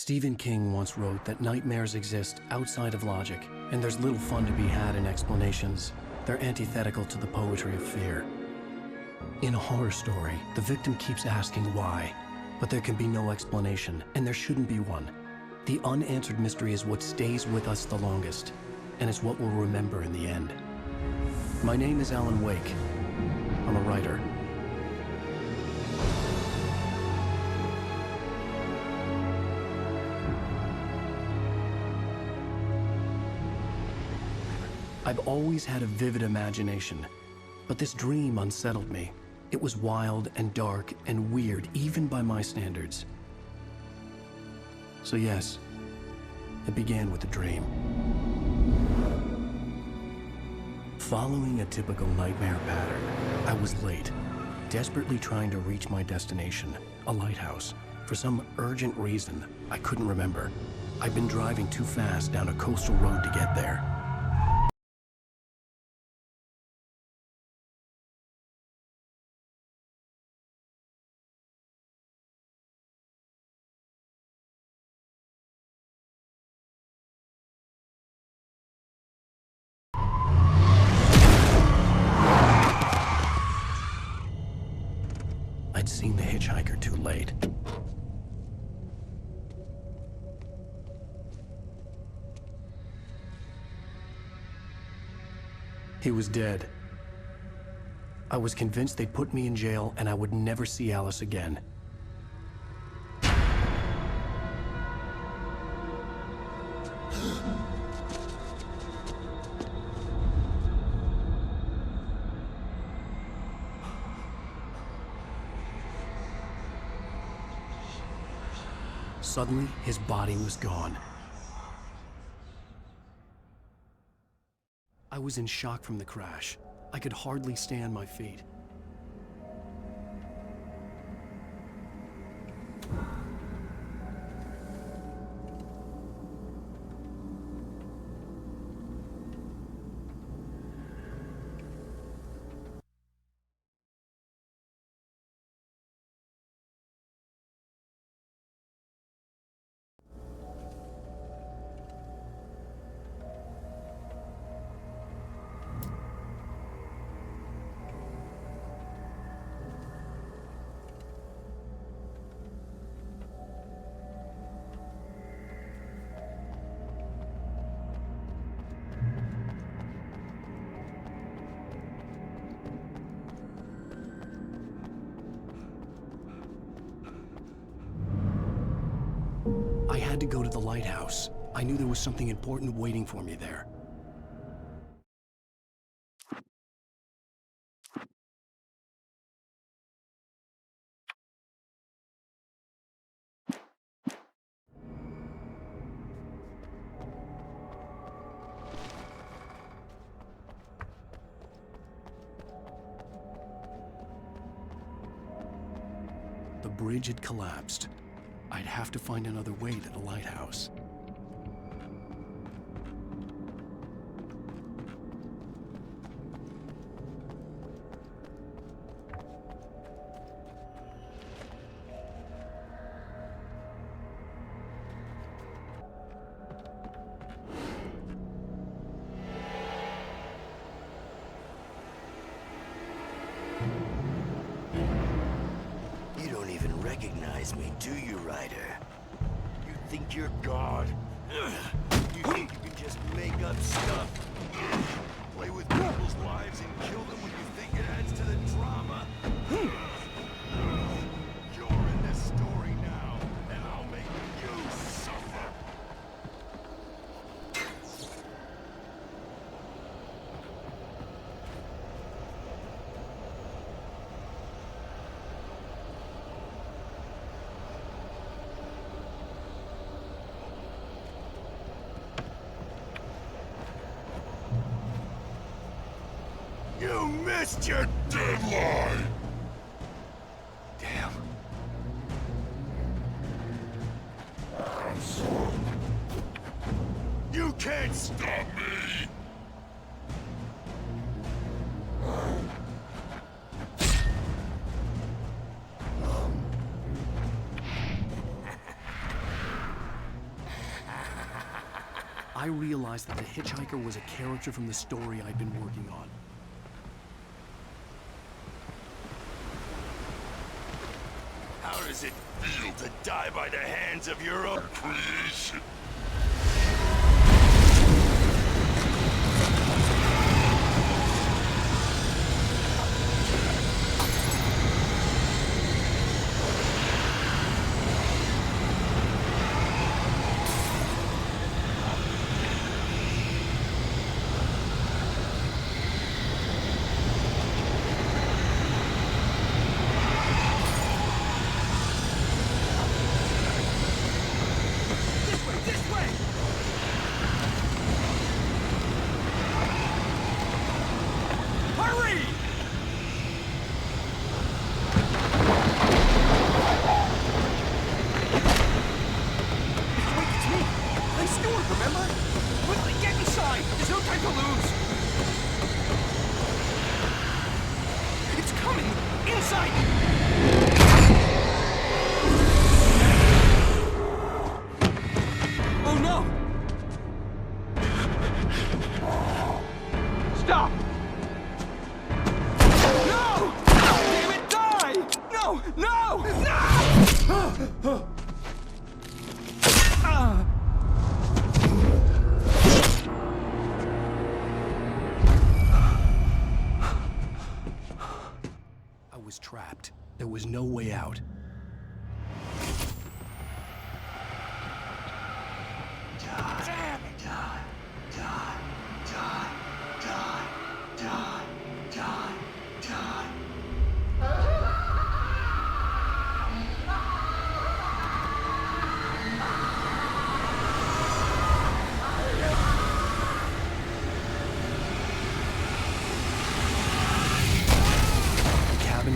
Stephen King once wrote that nightmares exist outside of logic, and there's little fun to be had in explanations. They're antithetical to the poetry of fear. In a horror story, the victim keeps asking why, but there can be no explanation, and there shouldn't be one. The unanswered mystery is what stays with us the longest, and it's what we'll remember in the end. My name is Alan Wake. I'm a writer. I've always had a vivid imagination, but this dream unsettled me. It was wild and dark and weird, even by my standards. So yes, it began with a dream. Following a typical nightmare pattern, I was late, desperately trying to reach my destination, a lighthouse. For some urgent reason, I couldn't remember. I'd been driving too fast down a coastal road to get there. I'd seen the hitchhiker too late. He was dead. I was convinced they'd put me in jail and I would never see Alice again. Suddenly, his body was gone. I was in shock from the crash. I could hardly stay on my feet. I had to go to the lighthouse. I knew there was something important waiting for me there. The bridge had collapsed. I'd have to find another way to the lighthouse. You don't even recognize me, do you, Ryder? You think you're God? You think you can just make up stuff? Play with people's lives and kill them when you think it adds to the drama? You're in this story now, and I'll make you suffer. You missed your deadline! Damn. I'm sorry. You can't stop me! I realized that the hitchhiker was a character from the story I'd been working on. How does it feel to die by the hands of your own creation? Trapped. There was no way out.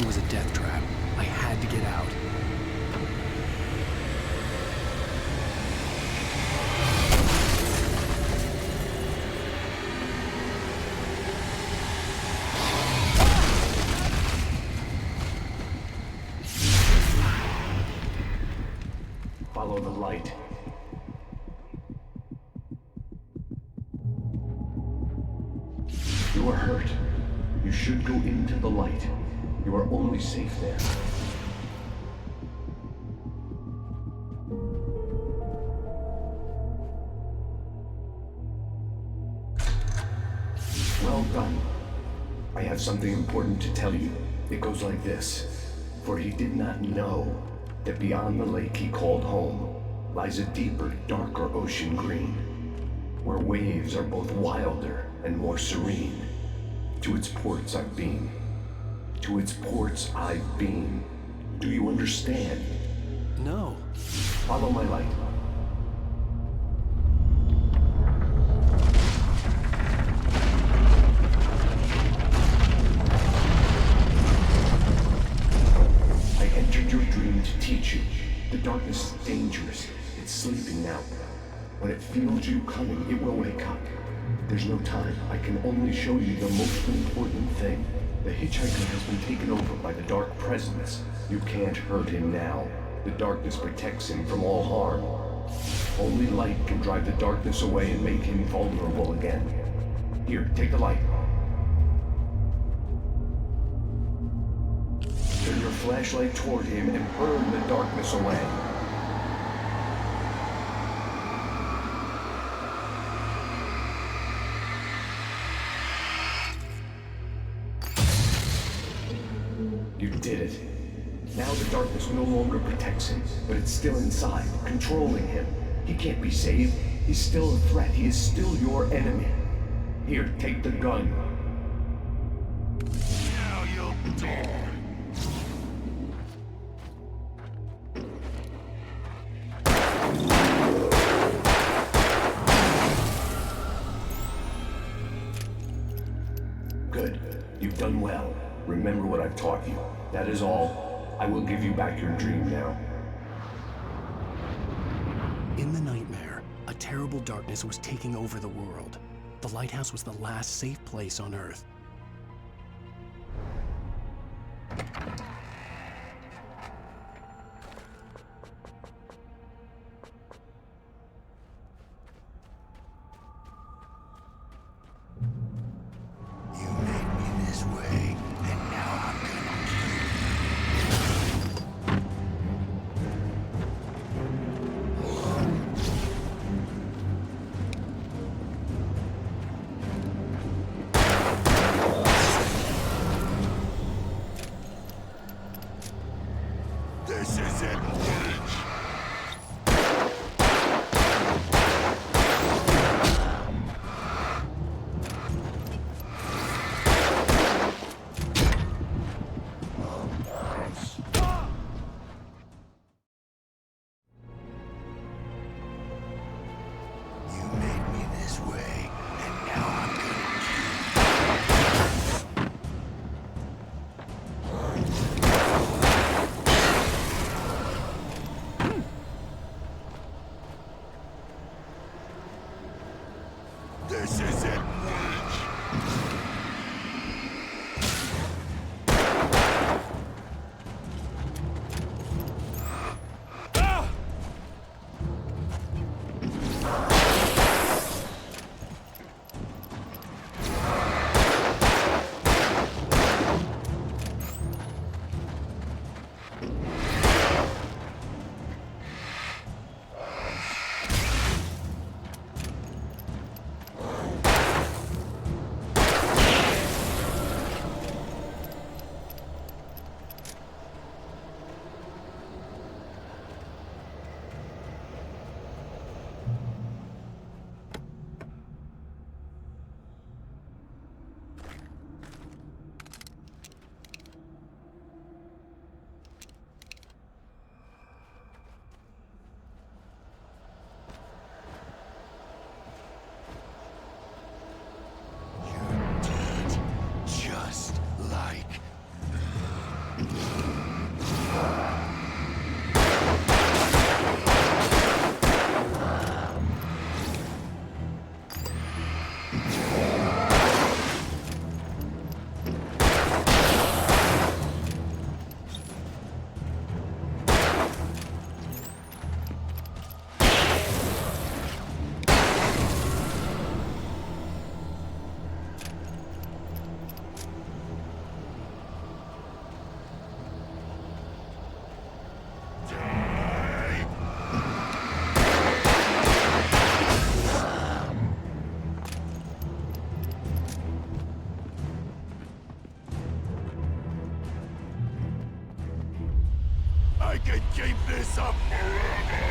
Was a death trap. I had to get out. Follow the light. You are hurt. You should go into the light. You are only safe there. Well done. I have something important to tell you. It goes like this. For he did not know that beyond the lake he called home lies a deeper, darker ocean green, where waves are both wilder and more serene. To its ports I've been. To its ports I've been. Do you understand? No. Follow my light. I entered your dream to teach you. The darkness is dangerous. It's sleeping now. When it feels you coming, it will wake up. There's no time. I can only show you the most important thing. The hitchhiker has been taken over by the dark presence. You can't hurt him now. The darkness protects him from all harm. Only light can drive the darkness away and make him vulnerable again. Here, take the light. Turn your flashlight toward him and burn the darkness away. You did it. Now the darkness no longer protects him, but it's still inside, controlling him. He can't be saved. He's still a threat. He is still your enemy. Here, take the gun. Now you'll die. Good. You've done well. Remember what I've taught you. That is all. I will give you back your dream now. In the nightmare, a terrible darkness was taking over the world. The lighthouse was the last safe place on Earth. This is it, Witch! I can keep this up forever!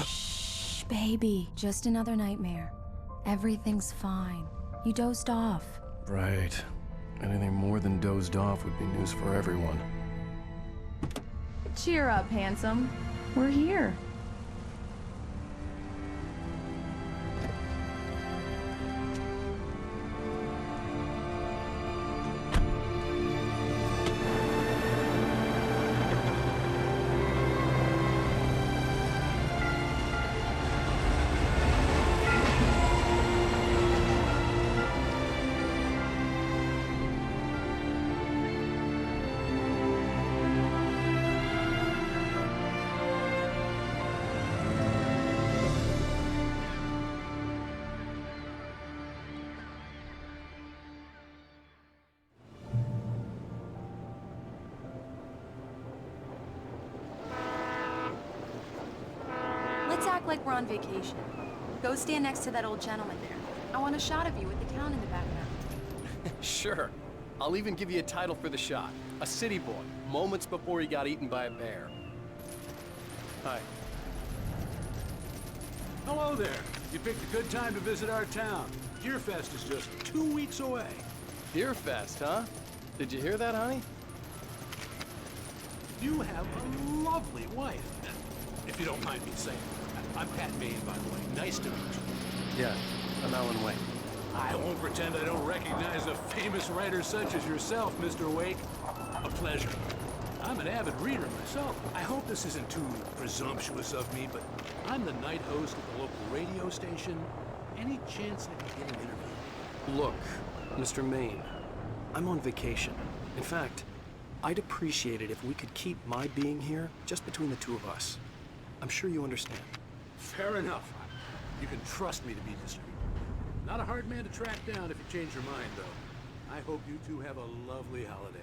Shh, baby. Just another nightmare. Everything's fine. You dozed off. Right. Anything more than dozed off would be news for everyone. Cheer up, handsome. We're here. Let's act like we're on vacation. Go stand next to that old gentleman there. I want a shot of you with the town in the background. Sure. I'll even give you a title for the shot. A city boy, moments before he got eaten by a bear. Hi. Hello there. You picked a good time to visit our town. Deerfest is just 2 weeks away. Deerfest, huh? Did you hear that, honey? You have a lovely wife. If you don't mind me saying. I'm Pat Maine, by the way. Nice to meet you. Yeah, I'm Alan Wake. I won't pretend I don't recognize a famous writer such as yourself, Mr. Wake. A pleasure. I'm I'm an avid reader myself. I hope this isn't too presumptuous of me, but I'm the night host at the local radio station. Any chance I could get an interview? Look, Mr. Maine, I'm on vacation. In fact, I'd appreciate it if we could keep my being here just between the two of us. I'm sure you understand. Fair enough. You can trust me to be discreet. Not a hard man to track down if you change your mind, though. I hope you two have a lovely holiday.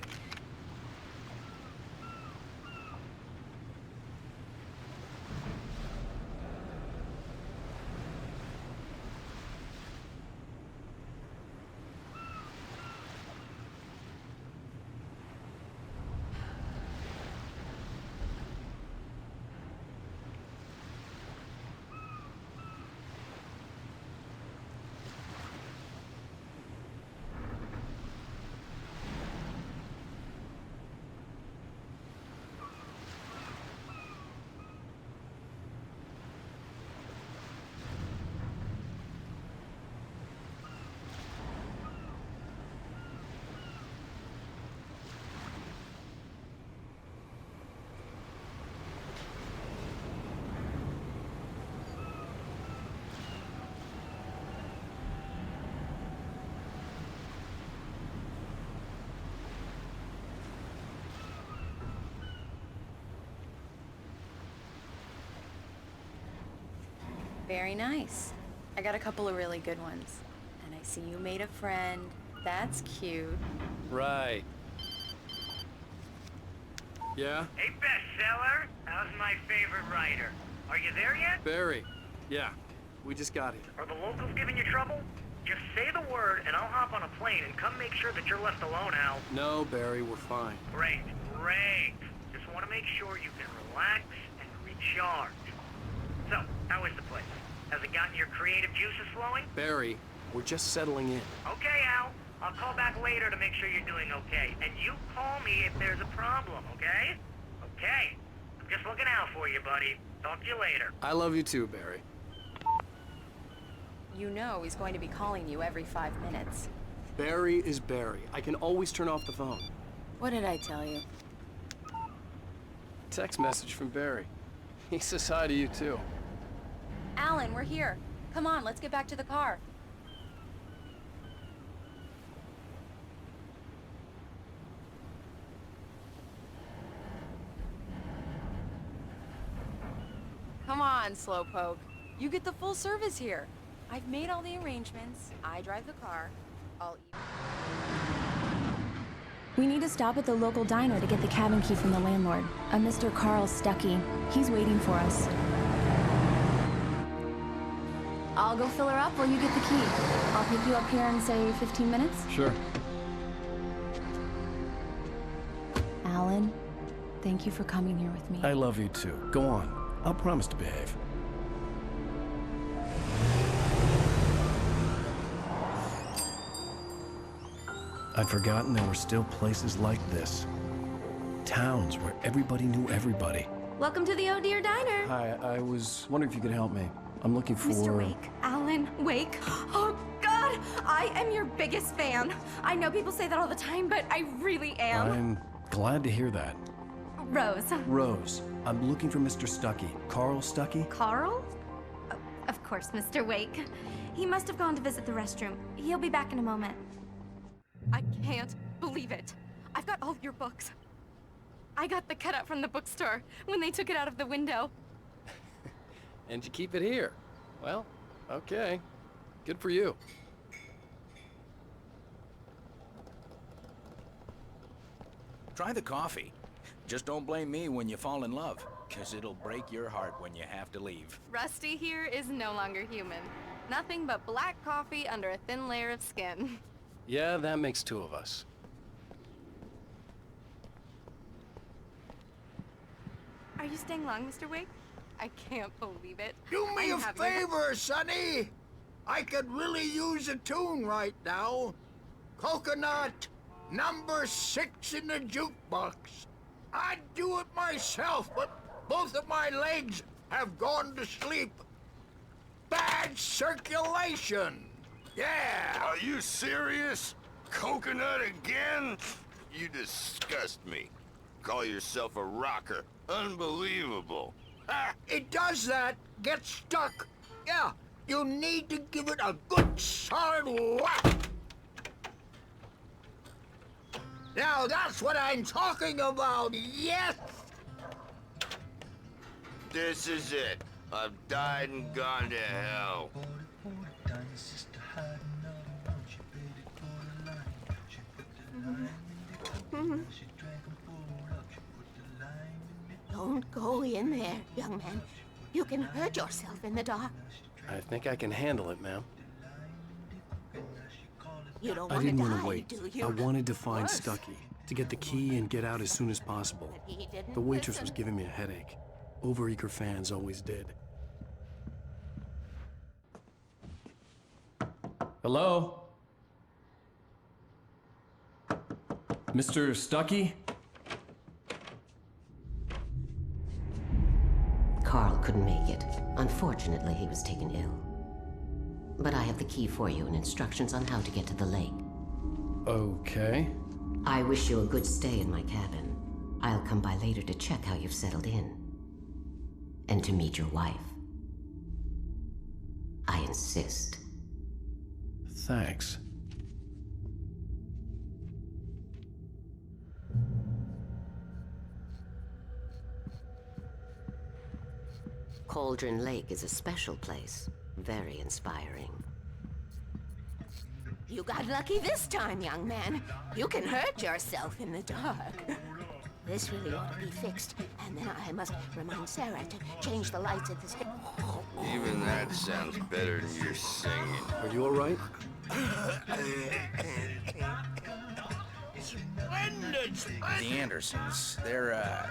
Very nice. I got a couple of really good ones. And I see you made a friend. That's cute. Right. Yeah? Hey, bestseller. How's my favorite writer? Are you there yet? Barry. Yeah, we just got here. Are the locals giving you trouble? Just say the word and I'll hop on a plane and come make sure that you're left alone, Al. No, Barry, we're fine. Great, great. Just want to make sure you can relax and recharge. So, how is the place? Has it gotten your creative juices flowing? Barry, we're just settling in. Okay, Al. I'll call back later to make sure you're doing okay. And you call me if there's a problem, okay? Okay. I'm just looking out for you, buddy. Talk to you later. I love you too, Barry. You know he's going to be calling you every 5 minutes. Barry is Barry. I can always turn off the phone. What did I tell you? Text message from Barry. He says hi to you too. Alan, we're here. Come on, let's get back to the car. Come on, Slowpoke. You get the full service here. I've made all the arrangements. I drive the car. I'll eat. We need to stop at the local diner to get the cabin key from the landlord, a Mr. Carl Stuckey. He's waiting for us. I'll go fill her up while you get the key. I'll pick you up here in, say, 15 minutes? Sure. Alan, thank you for coming here with me. I love you too. Go on. I'll promise to behave. I'd forgotten there were still places like this. Towns where everybody knew everybody. Welcome to the Oh Dear Diner. Hi, I was wondering if you could help me. I'm looking for... Mr. Wake. Alan Wake. Oh, God! I am your biggest fan. I know people say that all the time, but I really am. I'm glad to hear that. Rose. Rose, I'm looking for Mr. Stuckey. Carl Stuckey? Carl? Of course, Mr. Wake. He must have gone to visit the restroom. He'll be back in a moment. I can't believe it. I've got all your books. I got the cutout from the bookstore when they took it out of the window. And you keep it here. Well, okay. Good for you. Try the coffee. Just don't blame me when you fall in love, 'cause it'll break your heart when you have to leave. Rusty here is no longer human. Nothing but black coffee under a thin layer of skin. Yeah, that makes two of us. Are you staying long, Mr. Wake? I can't believe it. Do me I'm a having favor, Sonny. I could really use a tune right now. Coconut, number 6 in the jukebox. I'd do it myself, but both of my legs have gone to sleep. Bad circulation. Yeah. Are you serious? Coconut again? You disgust me. call yourself a rocker. Unbelievable. Ha! It does that. Get stuck. Yeah, you need to give it a good solid whack. Now that's what I'm talking about, yes! This is it. I've died and gone to hell. Don't go in there, young man. You can hurt yourself in the dark. I think I can handle it, ma'am. You don't I want to didn't want to die, wait. do you? I wanted to find Worse. Stucky, to get the key and get out as soon as possible. But he didn't The waitress was listen. giving me a headache. Overeager fans always did. Hello? Mr. Stucky? Carl couldn't make it. Unfortunately, he was taken ill. But I have the key for you and instructions on how to get to the lake. Okay. I wish you a good stay in my cabin. I'll come by later to check how you've settled in. And to meet your wife. I insist. Thanks. Cauldron Lake is a special place. Very inspiring. You got lucky this time, young man. You can hurt yourself in the dark. This really ought to be fixed, and then I must remind Sarah to change the lights at this. Even that sounds better than your singing. Are you all right? Splendid, The Andersons, they're,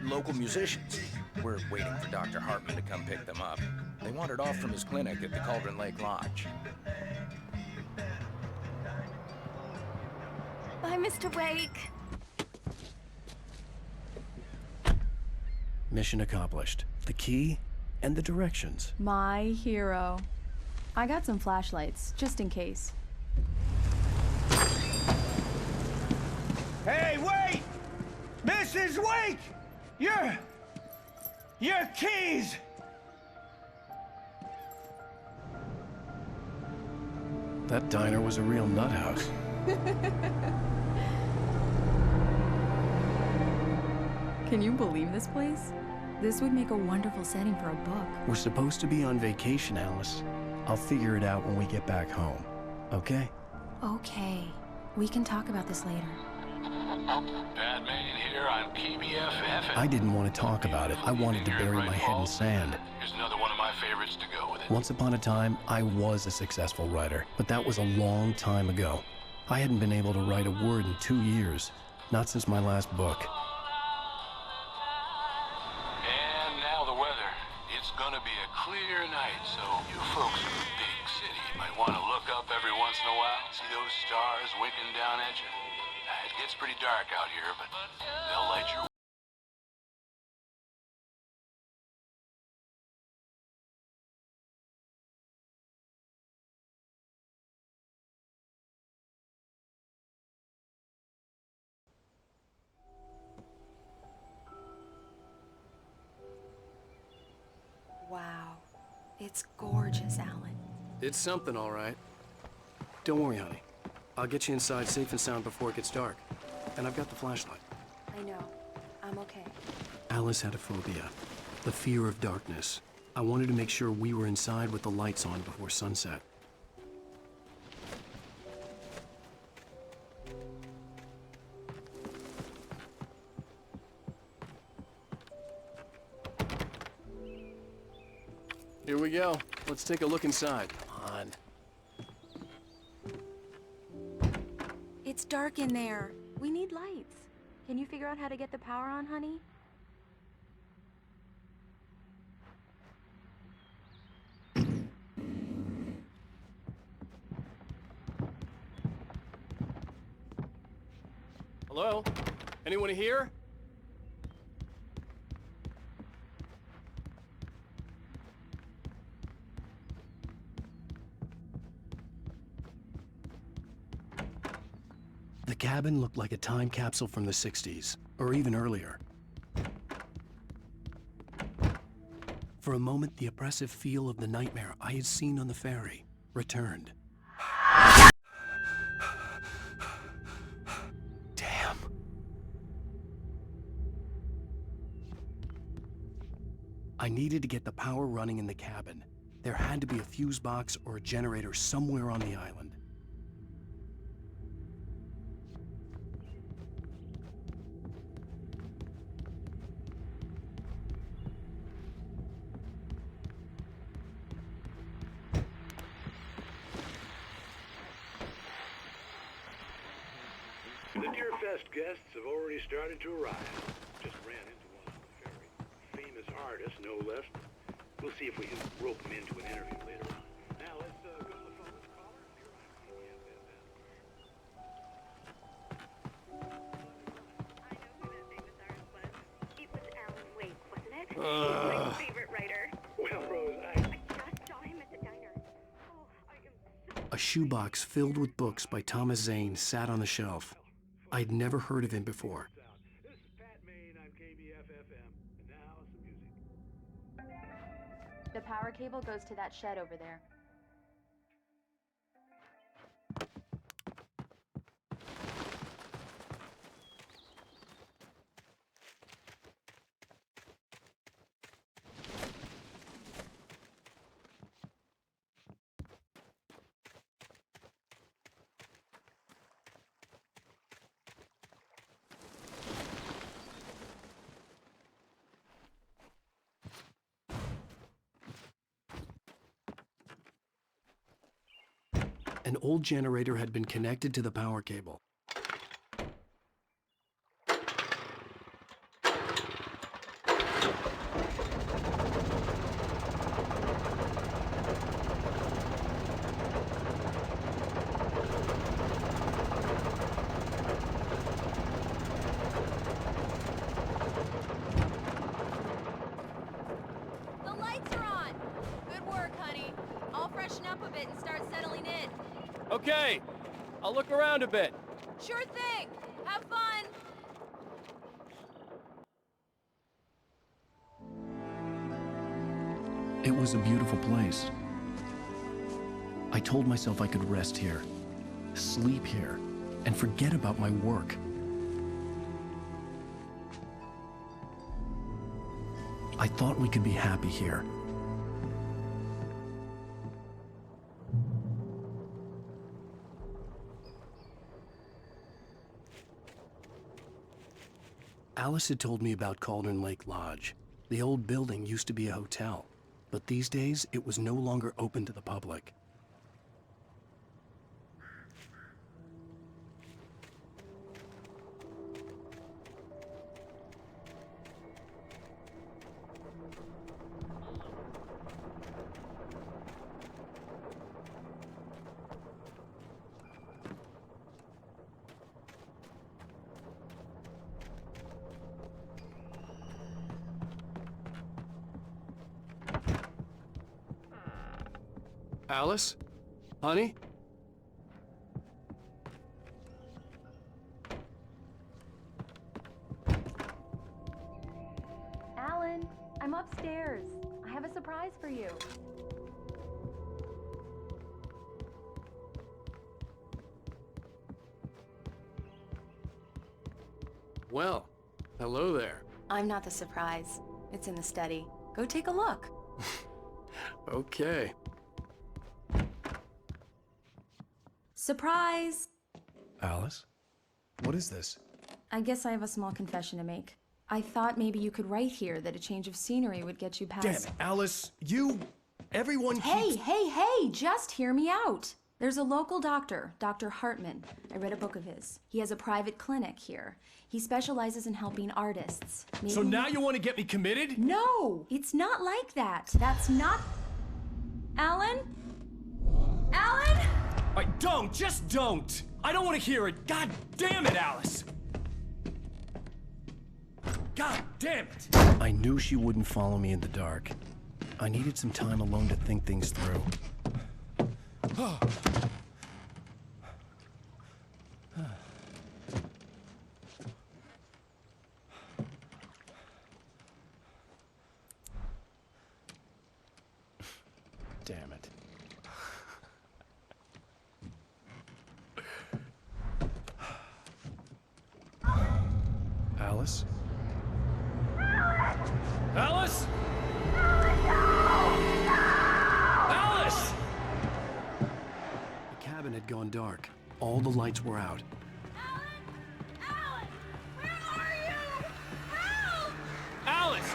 local musicians. We're waiting for Dr. Hartman to come pick them up. They wandered off from his clinic at the Cauldron Lake Lodge. Bye, Mr. Wake. Mission accomplished. The key and the directions. My hero. I got some flashlights, just in case. Hey, wait! Mrs. Wake! Your keys! That diner was a real nut house. Can you believe this place? This would make a wonderful setting for a book. We're supposed to be on vacation, Alice. I'll figure it out when we get back home. Okay? Okay. We can talk about this later. Bad man here on KBFF. I didn't want to talk about it. I wanted to bury my head in sand. Here's another one of my favorites to go with it. Once upon a time, I was a successful writer, but that was a long time ago. I hadn't been able to write a word in 2 years, not since my last book. And now the weather. It's gonna be a clear night, so you folks in the big city might want to look up every once in a while, see those stars winking down at you. It gets pretty dark out here, but they'll light your Wow. It's gorgeous, Alan. It's something, all right. Don't worry, honey. I'll get you inside safe and sound before it gets dark. And I've got the flashlight. I know. I'm okay. Alice had a phobia, the fear of darkness. I wanted to make sure we were inside with the lights on before sunset. Here we go. Let's take a look inside. Come on. It's dark in there. We need lights. Can you figure out how to get the power on, honey? Hello? Anyone here? The cabin looked like a time capsule from the 60s. or even earlier. For a moment, the oppressive feel of the nightmare I had seen on the ferry returned. Damn. I needed to get the power running in the cabin. There had to be a fuse box or a generator somewhere on the island. The Deerfest guests have already started to arrive. Just ran into one on the ferry. Famous artist, no less. We'll see if we can rope him into an interview later on. Now let's go to the phone with the caller. I know who that famous artist was. It was Alan Wake, wasn't it? He's my favorite writer. Well, Rose, I just saw him at the diner. Oh, I am so... A shoebox filled with books by Thomas Zane sat on the shelf. I'd never heard of him before. This is Pat Maine on KBFFM. And now some music. The power cable goes to that shed over there. An old generator had been connected to the power cable. The lights are on! Good work, honey. I'll freshen up a bit and start settling in. Okay, I'll look around a bit. Sure thing! Have fun! It was a beautiful place. I told myself I could rest here, sleep here, and forget about my work. I thought we could be happy here. Alice had told me about Cauldron Lake Lodge. The old building used to be a hotel, but these days it was no longer open to the public. Alice? Honey? Alan, I'm upstairs. I have a surprise for you. Well, hello there. I'm not the surprise. It's in the study. Go take a look. Okay. Surprise! Alice? What is this? I guess I have a small confession to make. I thought maybe you could write here that a change of scenery would get you past... Damn it, Alice, everyone Hey, keeps... hey, just hear me out. There's a local doctor, Dr. Hartman. I read a book of his. He has a private clinic here. He specializes in helping artists. Maybe... So now you want to get me committed? No, it's not like that. That's not... Alan? Alan? Just don't! I don't want to hear it! God damn it, Alice! God damn it! I knew she wouldn't follow me in the dark. I needed some time alone to think things through. Alice. Alice? Alice! The cabin had gone dark. All the lights were out. Alice!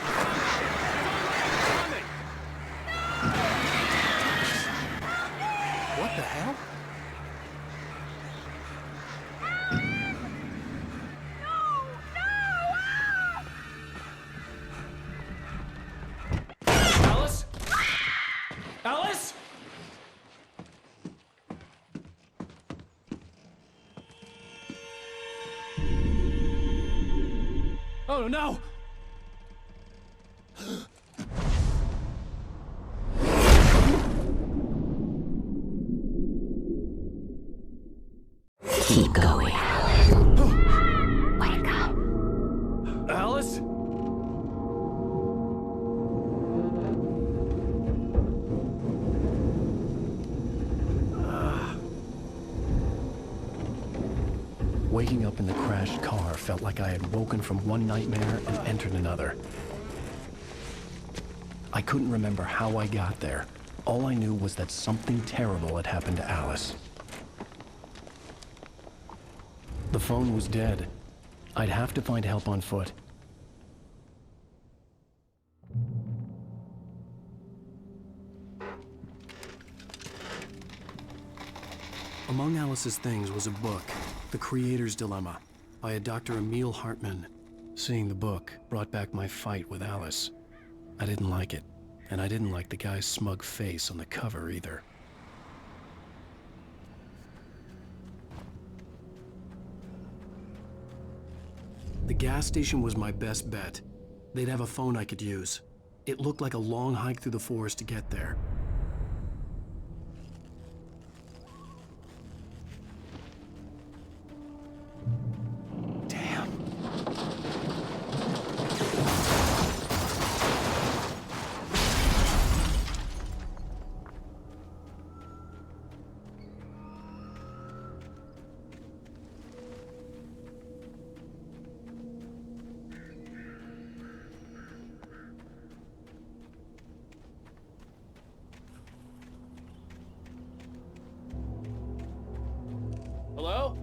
What the hell? Alice? Alice? Oh no! Keep going. Wake up. Alice? Waking up in the crashed car felt like I had woken from one nightmare and entered another. I couldn't remember how I got there. All I knew was that something terrible had happened to Alice. The phone was dead. I'd have to find help on foot. Among Alice's things was a book, The Creator's Dilemma, by a Dr. Emil Hartman. Seeing the book brought back my fight with Alice. I didn't like it, and I didn't like the guy's smug face on the cover either. The gas station was my best bet. They'd have a phone I could use. It looked like a long hike through the forest to get there. Damn. Hello?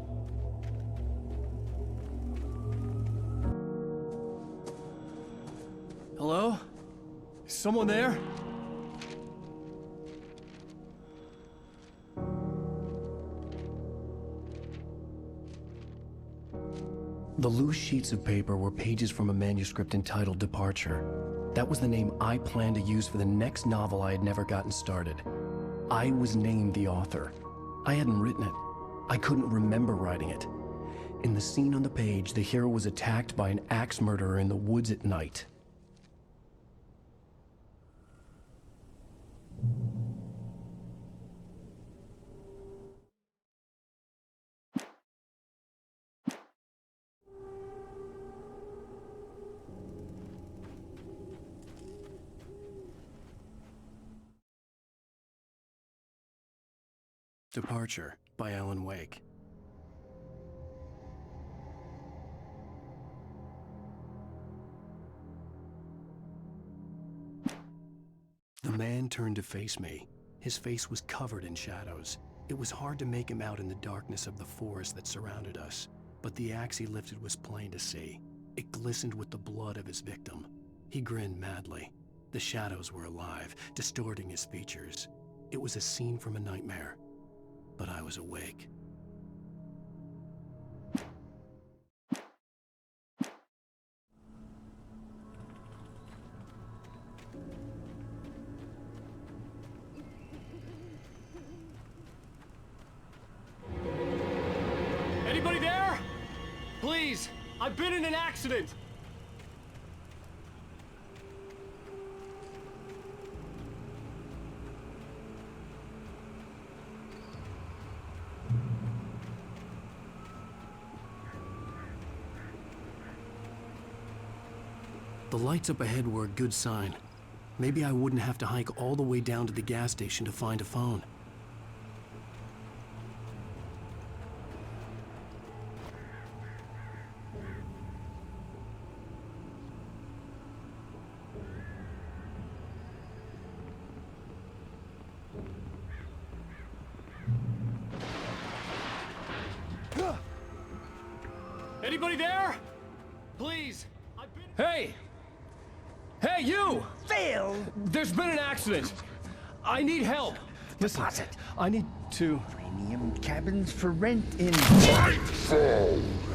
Hello? Is someone there? The loose sheets of paper were pages from a manuscript entitled Departure. That was the name I planned to use for the next novel I had never gotten started. I was named the author. I hadn't written it. I couldn't remember writing it. In the scene on the page, the hero was attacked by an axe murderer in the woods at night. Departure by Alan Wake. The man turned to face me. His face was covered in shadows. It was hard to make him out in the darkness of the forest that surrounded us, but the axe he lifted was plain to see. It glistened with the blood of his victim. He grinned madly. The shadows were alive, distorting his features. It was a scene from a nightmare. But I was awake. Anybody there? Please, I've been in an accident. The lights up ahead were a good sign. Maybe I wouldn't have to hike all the way down to the gas station to find a phone. Anybody there? Please. Hey! Hey, you! Phil! There's been an accident. I need help. Listen, I need to... Premium cabins for rent in...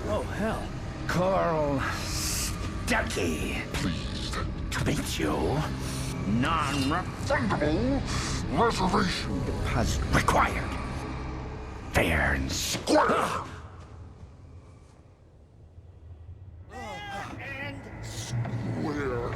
Oh, hell. Carl Stucky. Pleased to meet you. Non-refundable reservation deposit required. Fair and square. And square.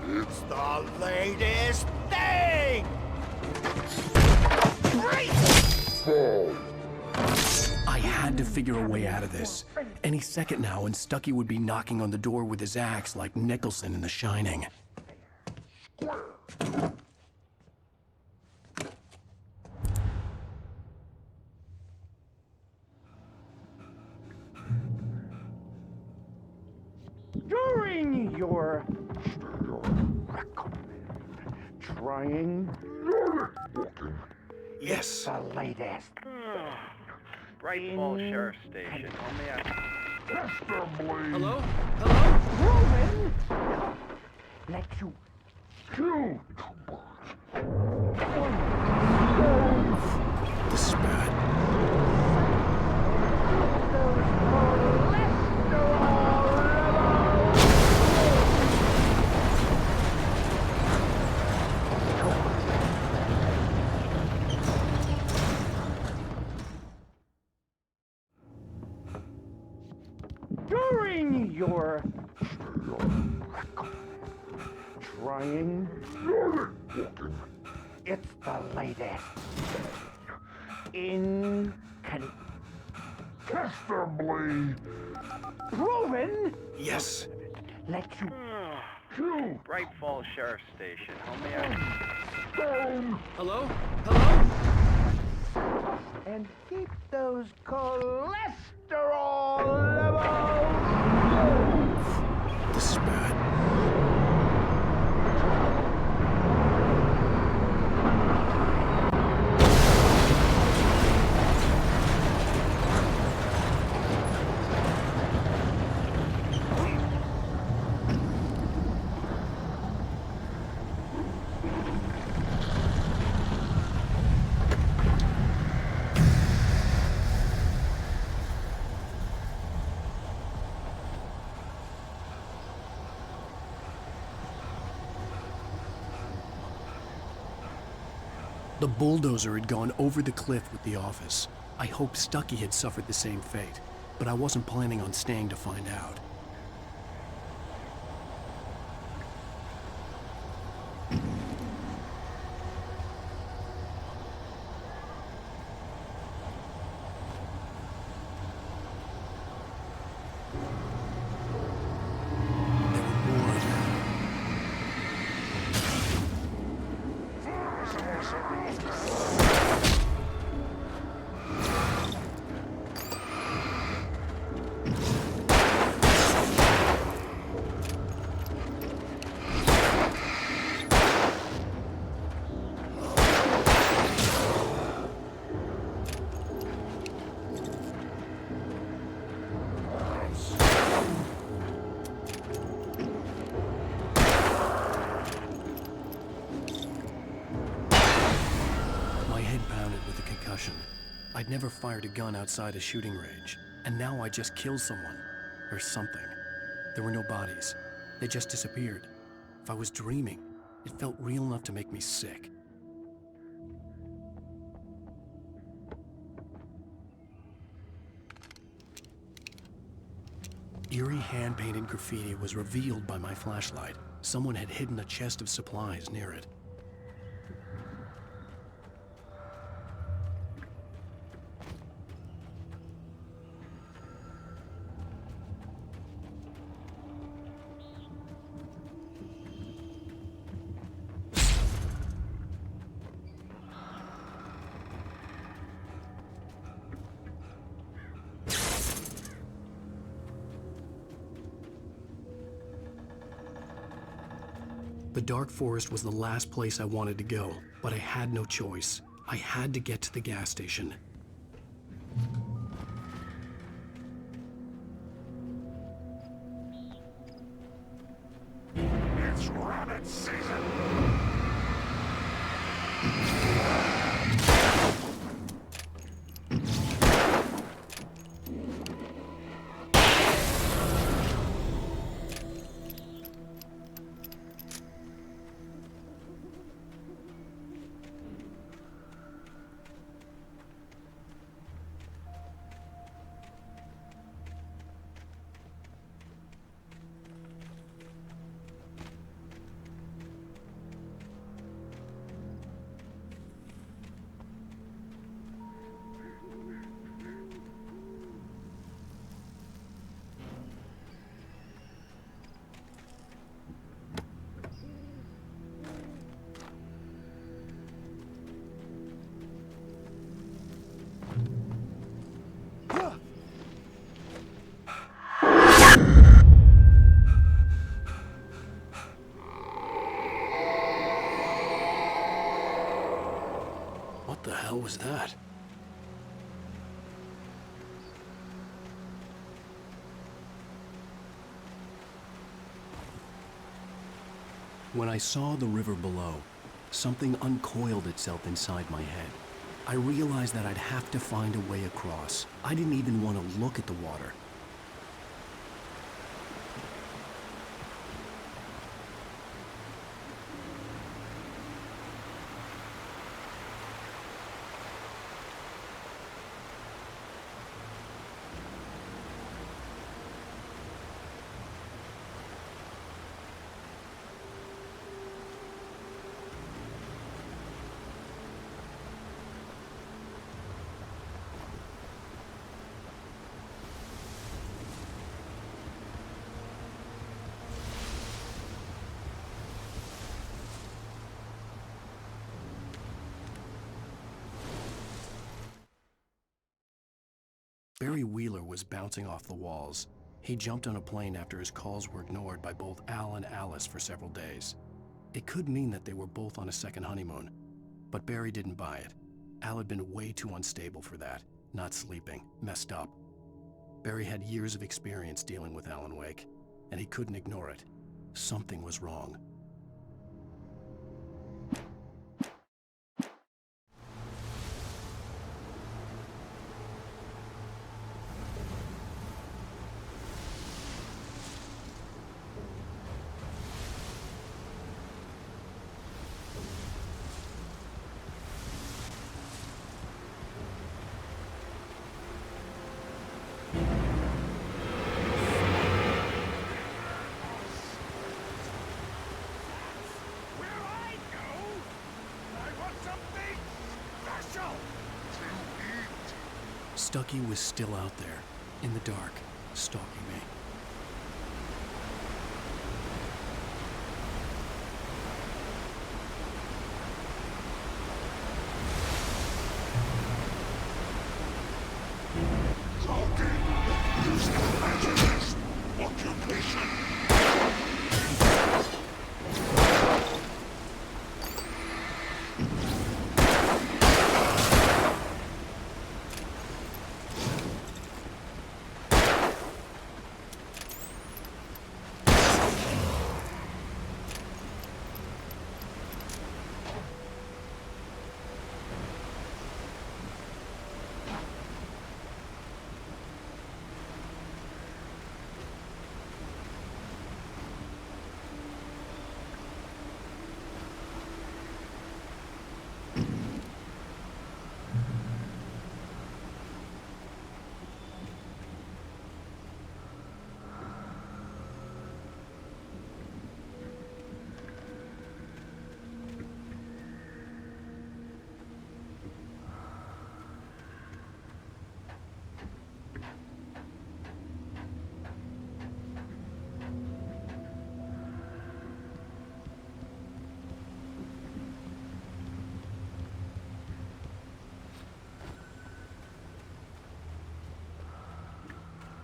It's the latest thing! I had to figure a way out of this. Any second now, and Stucky would be knocking on the door with his axe like Nicholson in The Shining. During your trying Yes. the latest. Bright Falls Sheriff Station. Hello? Hello? Ruben! Let you shoot. This is bad. During your trying it's the latest. Incontestably proven. Yes. Let you shoot. Bright Falls Sheriff Station. How may I... Hello? Hello? And keep those cholesterol levels. This is bad. The bulldozer had gone over the cliff with the office. I hoped Stucky had suffered the same fate, but I wasn't planning on staying to find out. I'd never fired a gun outside a shooting range, and now I just killed someone. Or something. There were no bodies. They just disappeared. If I was dreaming, it felt real enough to make me sick. Eerie hand-painted graffiti was revealed by my flashlight. Someone had hidden a chest of supplies near it. The dark forest was the last place I wanted to go, but I had no choice. I had to get to the gas station. It's rabbit season! What the hell was that? When I saw the river below, something uncoiled itself inside my head. I realized that I'd have to find a way across. I didn't even want to look at the water. Barry Wheeler was bouncing off the walls. He jumped on a plane after his calls were ignored by both Al and Alice for several days. It could mean that they were both on a second honeymoon, but Barry didn't buy it. Al had been way too unstable for that, not sleeping, messed up. Barry had years of experience dealing with Alan Wake, and he couldn't ignore it. Something was wrong. Stucky was still out there, in the dark, stalking me.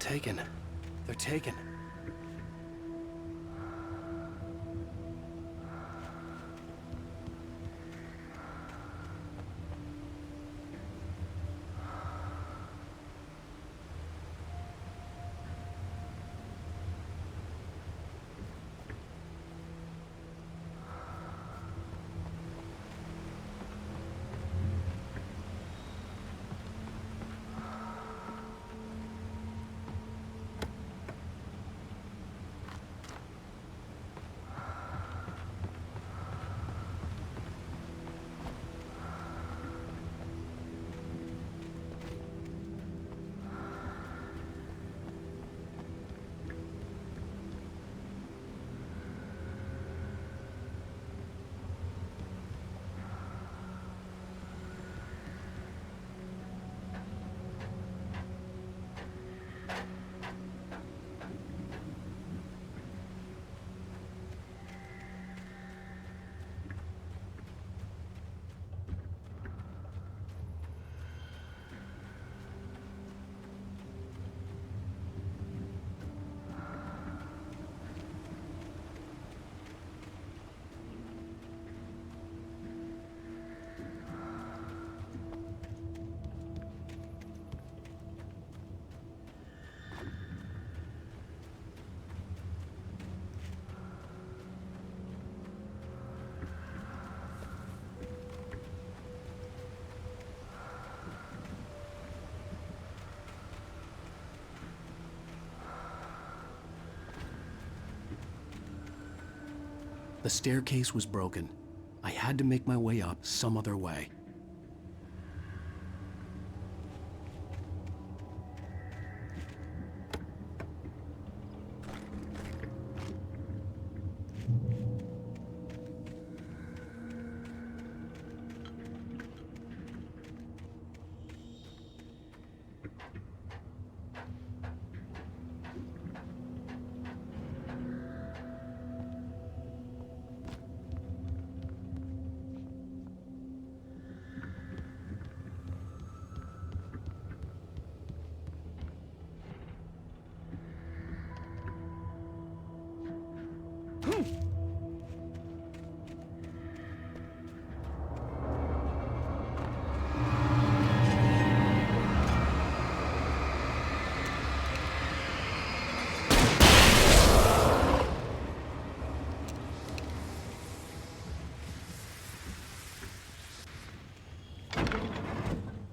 taken. They're taken. The staircase was broken. I had to make my way up some other way.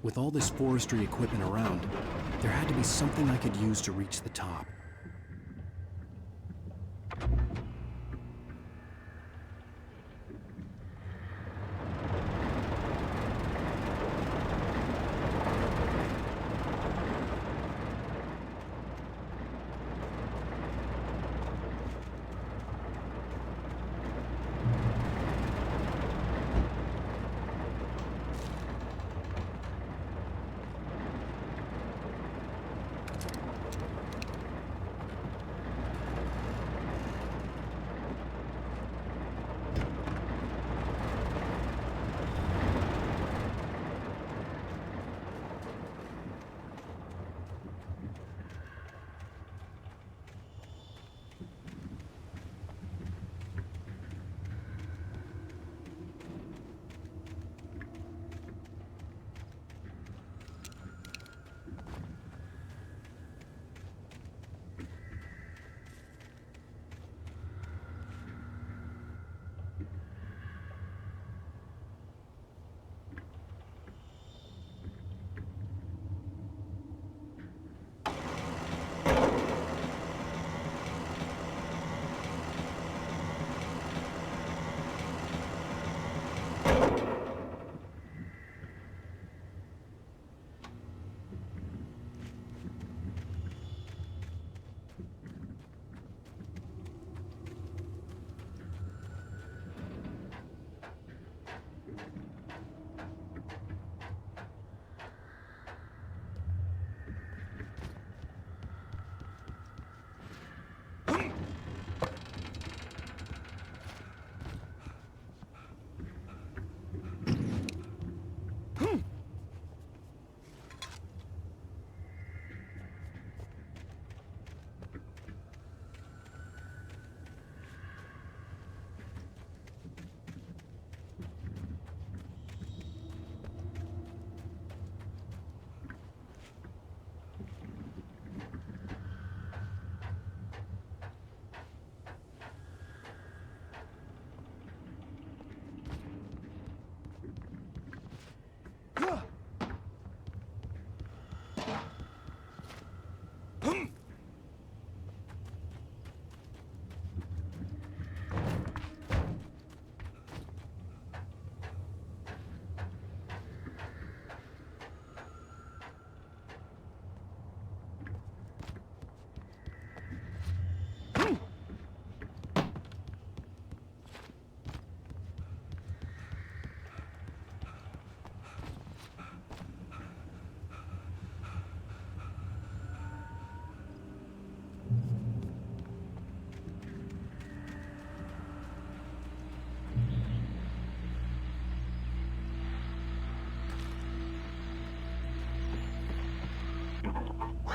With all this forestry equipment around, there had to be something I could use to reach the top.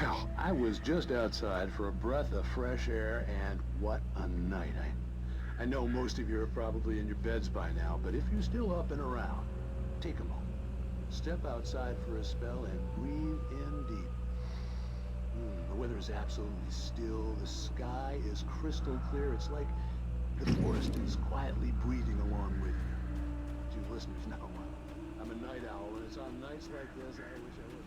Well, I was just outside for a breath of fresh air, and what a night. I know most of you are probably in your beds by now, but if you're still up and around, take a moment. Step outside for a spell and breathe in deep. The weather is absolutely still. The sky is crystal clear. It's like the forest is quietly breathing along with you. You listeners know I'm a night owl, and it's on nights like this I wish I was.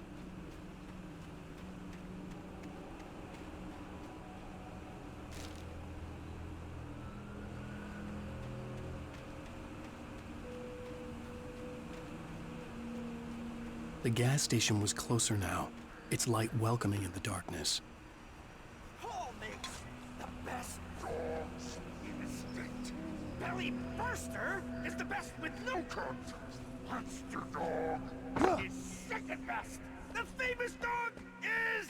The gas station was closer now, its light welcoming in the darkness. Paul makes the best dogs in the state. Belly Burster is the best with no contest. Monster Dog is second best. The famous dog is...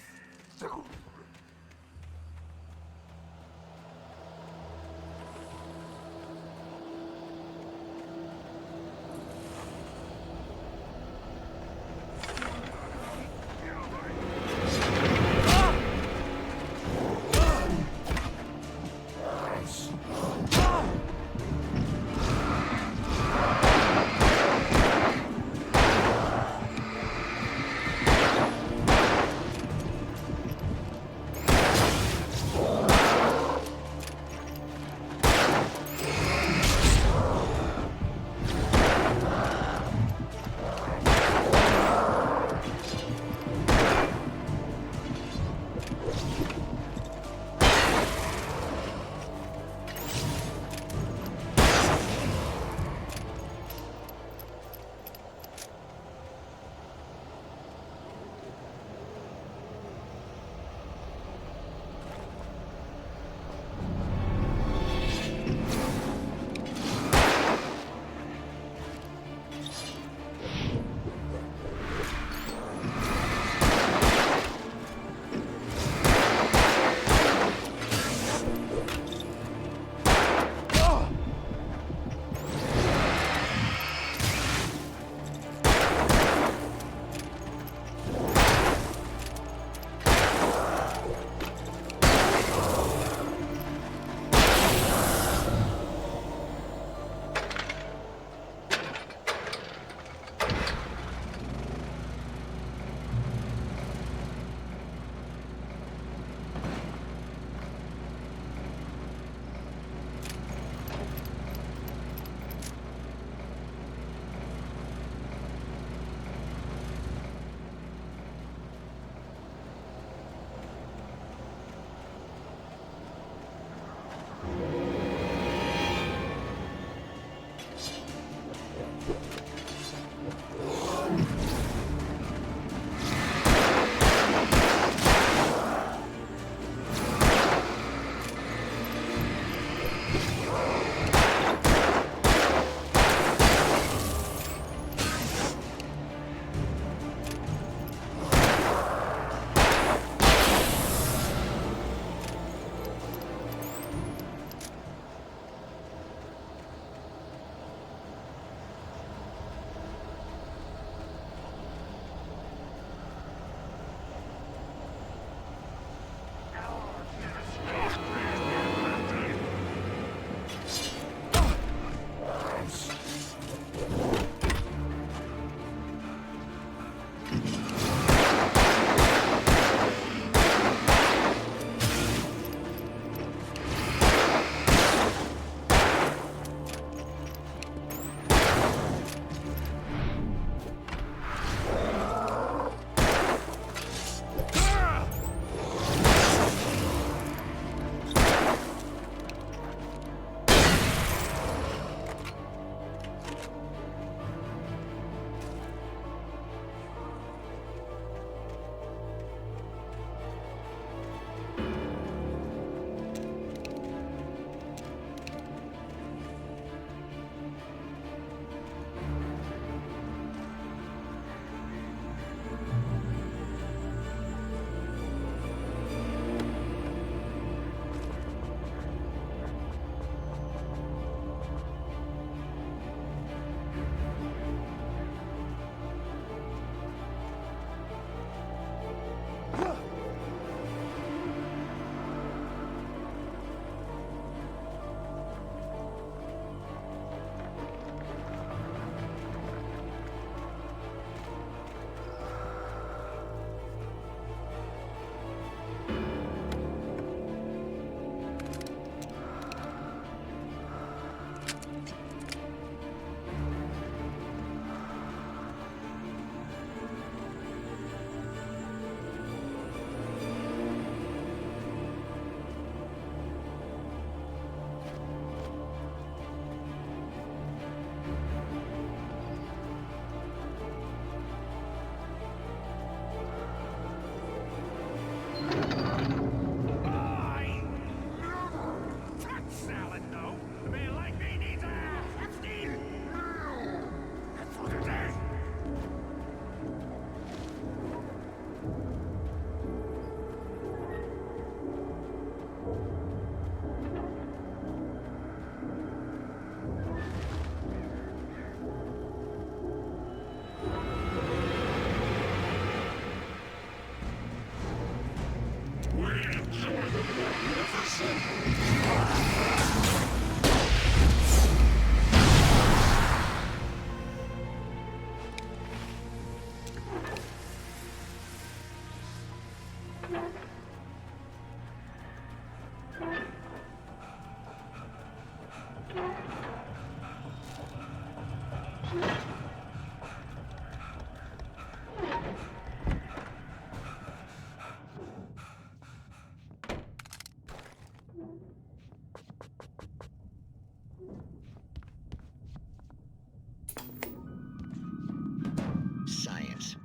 Science.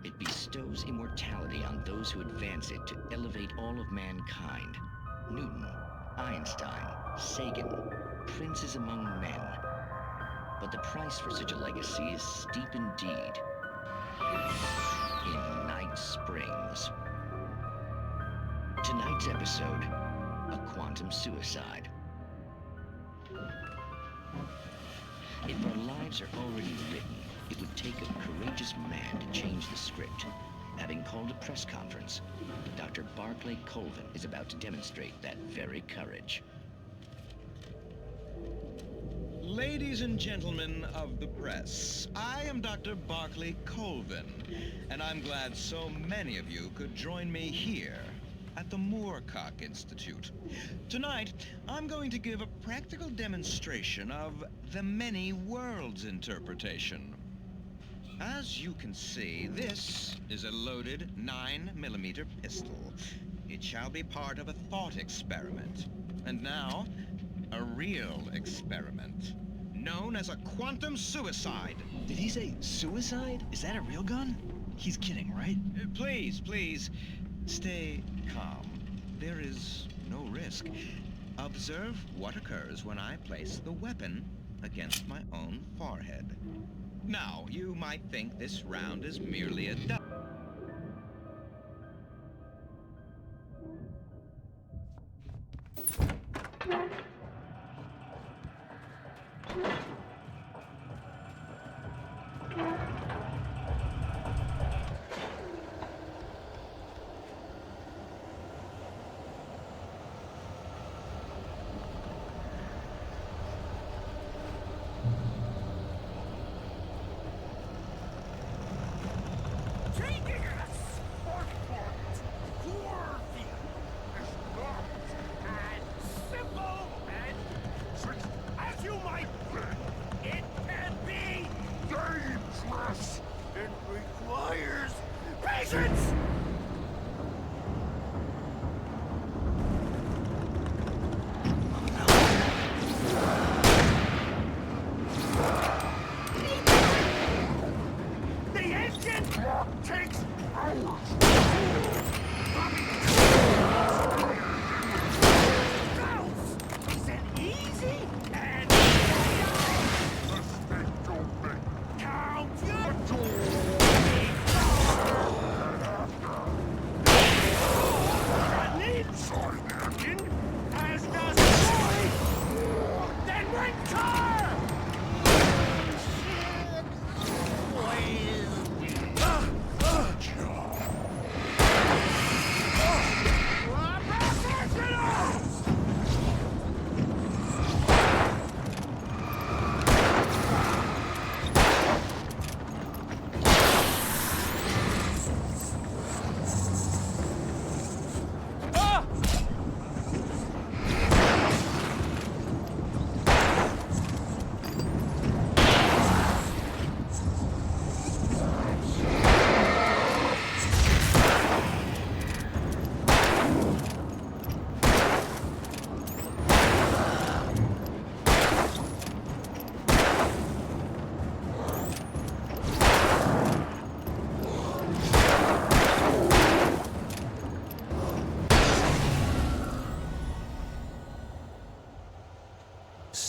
It bestows immortality on those who advance it to elevate all of mankind. Newton, Einstein, Sagan, princes among men. But the price for such a legacy is steep indeed. In Night Springs. Tonight's episode, a quantum suicide. If our lives are already written, it would take a courageous man to change the script. Having called a press conference, Dr. Barclay Colvin is about to demonstrate that very courage. Ladies and gentlemen of the press, I am Dr. Barclay Colvin, and I'm glad so many of you could join me here at the Moorcock Institute. Tonight, I'm going to give a practical demonstration of the many worlds interpretation. As you can see, this is a loaded 9mm pistol. It shall be part of a thought experiment. And now, a real experiment, known as a quantum suicide. Did he say suicide? Is that a real gun? He's kidding, right? Please, stay calm. There is no risk. Observe what occurs when I place the weapon against my own forehead. Now, you might think this round is merely a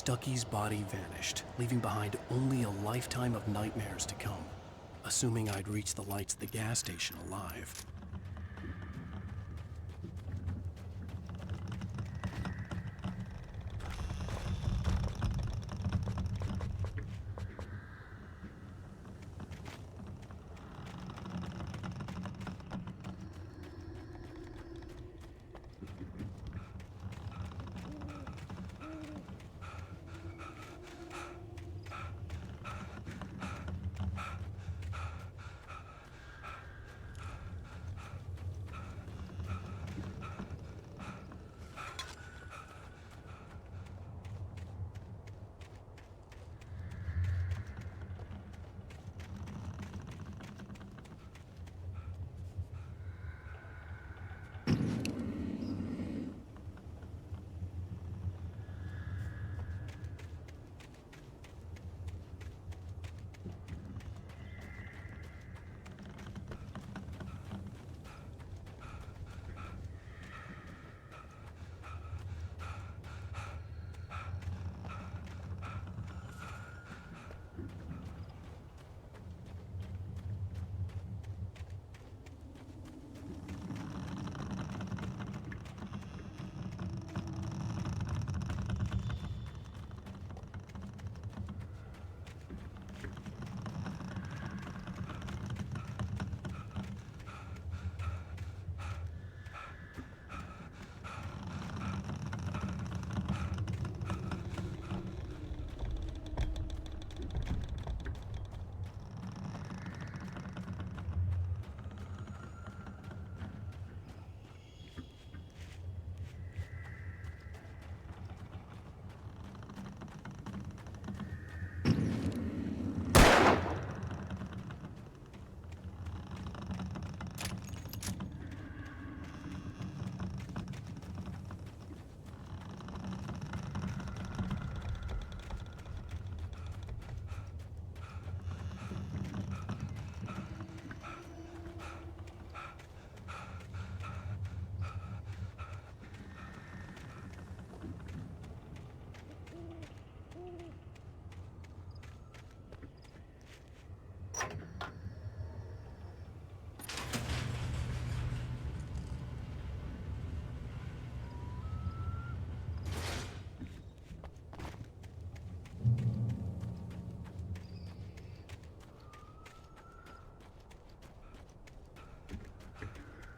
Stucky's body vanished, leaving behind only a lifetime of nightmares to come, assuming I'd reach the lights at the gas station alive.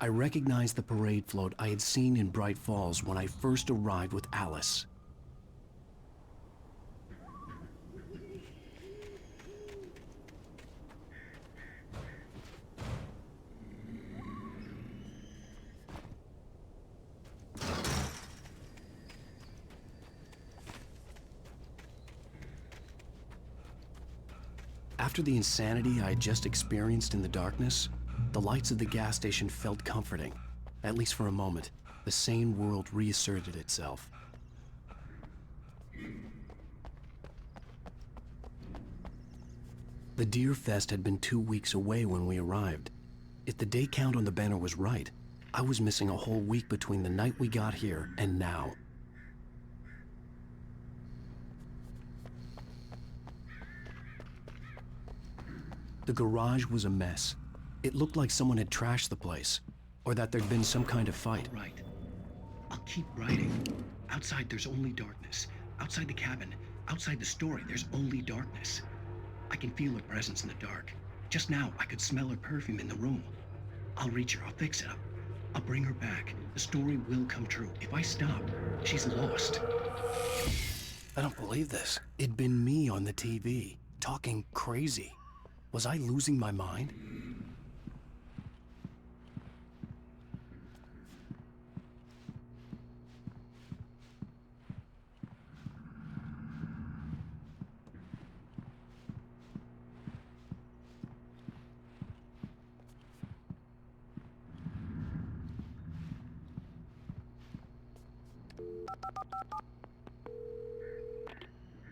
I recognized the parade float I had seen in Bright Falls when I first arrived with Alice. After the insanity I had just experienced in the darkness, the lights of the gas station felt comforting. At least for a moment, the sane world reasserted itself. The Deer Fest had been 2 weeks away when we arrived. If the day count on the banner was right, I was missing a whole week between the night we got here and now. The garage was a mess. It looked like someone had trashed the place, or that there'd been some kind of fight. All right. I'll keep writing. Outside, there's only darkness. Outside the cabin, outside the story, there's only darkness. I can feel her presence in the dark. Just now, I could smell her perfume in the room. I'll reach her. I'll fix it. I'll bring her back. The story will come true. If I stop, she's lost. I don't believe this. It'd been me on the TV, talking crazy. Was I losing my mind?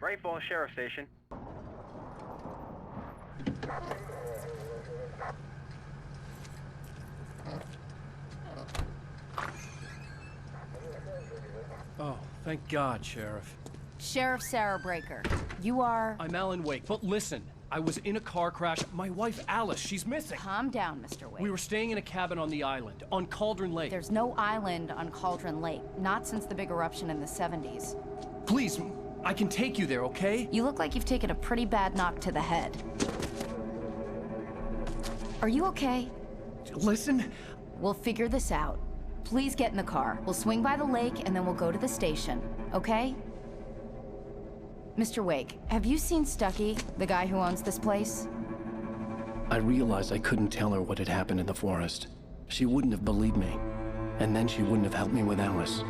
Bright Falls Sheriff Station. Oh, thank God, Sheriff. Sheriff Sarah Breaker. You are... I'm Alan Wake, but listen. I was in a car crash. My wife, Alice, she's missing. Calm down, Mr. Wake. We were staying in a cabin on the island, on Cauldron Lake. There's no island on Cauldron Lake. Not since the big eruption in the 70s. Please, I can take you there, okay? You look like you've taken a pretty bad knock to the head. Are you okay? Listen. We'll figure this out. Please get in the car. We'll swing by the lake and then we'll go to the station, okay? Mr. Wake, have you seen Stucky, the guy who owns this place? I realized I couldn't tell her what had happened in the forest. She wouldn't have believed me. And then she wouldn't have helped me with Alice.